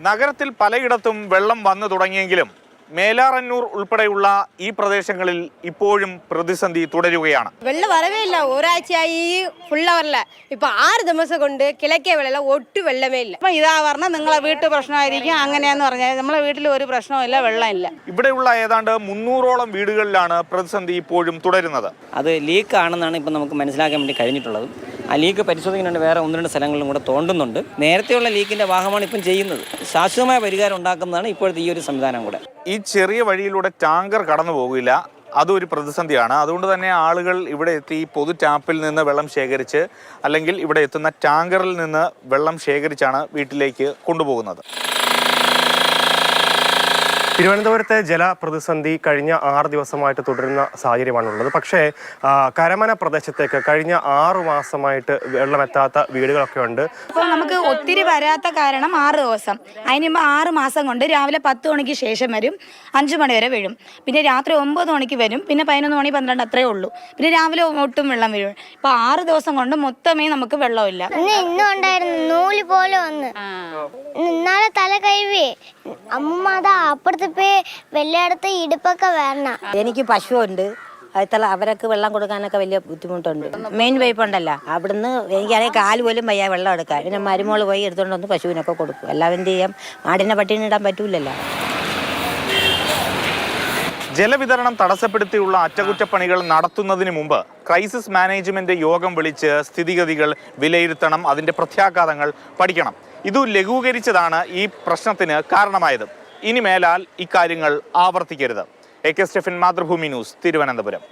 നഗരത്തിൽ പലയിടത്തും വെള്ളം വന്നു തുടങ്ങിയെങ്കിലും മേലാറന്നൂർ ഉൾപ്പെടെയുള്ള ഈ പ്രദേശങ്ങളിൽ ഇപ്പോഴും പ്രതിസന്ധി തുടരുകയാണ്. വെള്ളം വരവേ ഇല്ല. ഒരാഴ്ചയായി ഫുള്ള് വരല. ഇപ്പൊ 6 ദിവസം കൊണ്ട് കിഴക്കേ വെള്ളം ഒട്ടും വെള്ളമേ ഇല്ല. അപ്പൊ ഇതാ പറഞ്ഞ നിങ്ങളെ വീട്ടു പ്രശ്നമായിരിക്കും അങ്ങനെയാന്ന് പറഞ്ഞാൽ നമ്മളെ വീട്ടിൽ ഒരു പ്രശ്നമില്ല, വെള്ളമില്ല. ഇവിടെയുള്ള ഏതാണ്ട് 300ഓളം വീടുകളിലാണ് പ്രതിസന്ധി ഇപ്പോഴും തുടരുന്നത്. അത് ലീക്ക് ആണെന്നാണ് ഇപ്പം നമുക്ക് മനസ്സിലാക്കാൻ വേണ്ടി കഴിഞ്ഞിട്ടുള്ളത്. ആ ലീക്ക് പരിശോധിക്കുന്നുണ്ട്, വേറെ 1-2 സ്ഥലങ്ങളിലും കൂടെ തോണ്ടുന്നുണ്ട്. നേരത്തെയുള്ള ലീക്കിന്റെ ഭാഗമാണ് ഇപ്പം ചെയ്യുന്നത്. ശാശ്വതമായ പരിഹാരം ഉണ്ടാക്കുന്നതാണ് ഇപ്പോഴത്തെ ഈ ഒരു സംവിധാനം കൂടെ. ഈ ചെറിയ വഴിയിലൂടെ ടാങ്കർ കടന്നു പോകില്ല, അതൊരു പ്രതിസന്ധിയാണ്. അതുകൊണ്ട് തന്നെ ആളുകൾ ഇവിടെ എത്തി പൊതു ടാപ്പിൽ നിന്ന് വെള്ളം ശേഖരിച്ച് അല്ലെങ്കിൽ ഇവിടെ എത്തുന്ന ടാങ്കറിൽ നിന്ന് വെള്ളം ശേഖരിച്ചാണ് വീട്ടിലേക്ക് കൊണ്ടുപോകുന്നത്. തിരുവനന്തപുരത്തെ ജലപ്രതിസന്ധി കഴിഞ്ഞ 6 ദിവസമായിട്ട് തുടരുന്ന സാഹചര്യമാണുള്ളത്. പക്ഷേ കരമന പ്രദേശത്തേക്ക് കഴിഞ്ഞ 6 മാസമായിട്ട് വെള്ളമെത്താത്ത വീടുകളൊക്കെ ഉണ്ട്. അപ്പോൾ നമുക്ക് ഒത്തിരി വരാത്ത കാരണം 6 ദിവസം, അതിന് മുമ്പ് 6 മാസം കൊണ്ട് രാവിലെ 10 മണിക്ക് ശേഷം വരും, 5 മണി വരെ വരും. പിന്നെ രാത്രി 9 മണിക്ക് വരും, പിന്നെ 11 മണി 12 അത്രേ ഉള്ളൂ. പിന്നെ രാവിലെ ഒട്ടും വെള്ളം വരും. ഇപ്പൊ 6 ദിവസം കൊണ്ട് മൊത്തമേ നമുക്ക് വെള്ളമില്ല. ഇന്നും ഉണ്ടായിരുന്നു, നൂല് പോലെ വന്ന് ഇന്നാലെ തല കഴിവേ അമ്മ അതാ അപ്പുറത്ത് പോയി വെള്ളയെടുത്ത് ഇടുപ്പൊക്കെ വരണം. എനിക്ക് പശുവുണ്ട്, അതിൽ അവരൊക്കെ വെള്ളം കൊടുക്കാനൊക്കെ വലിയ ബുദ്ധിമുട്ടുണ്ട്. മെയിൻ പൈപ്പ് ഉണ്ടല്ലോ, അവിടുന്ന് എനിക്കാണെങ്കിൽ കാല് പോലും വയ്യ വെള്ളം എടുക്കാൻ. പിന്നെ മരുമോള് പോയി എടുത്തുകൊണ്ട് വന്ന് പശുവിനൊക്കെ കൊടുക്കും. എല്ലാവരും ചെയ്യാം, ആടിനെ പട്ടിണി ഇടാൻ പറ്റൂലല്ലോ. ജലവിതരണം തടസ്സപ്പെടുത്തിയുള്ള അറ്റകുറ്റപ്പണികൾ നടത്തുന്നതിന് മുമ്പ് ക്രൈസിസ് മാനേജ്മെന്റ് യോഗം വിളിച്ച് സ്ഥിതിഗതികൾ വിലയിരുത്തണം, അതിന്റെ പ്രത്യാഘാതങ്ങൾ പഠിക്കണം. ഇത് ലഘൂകരിച്ചതാണ് ഈ പ്രശ്നത്തിന് കാരണമായത്. ഇനി മേലാൽ ഇക്കാര്യങ്ങൾ ആവർത്തിക്കരുത്. AK Stephen, Mathrubhumi news, Thiruvananthapuram.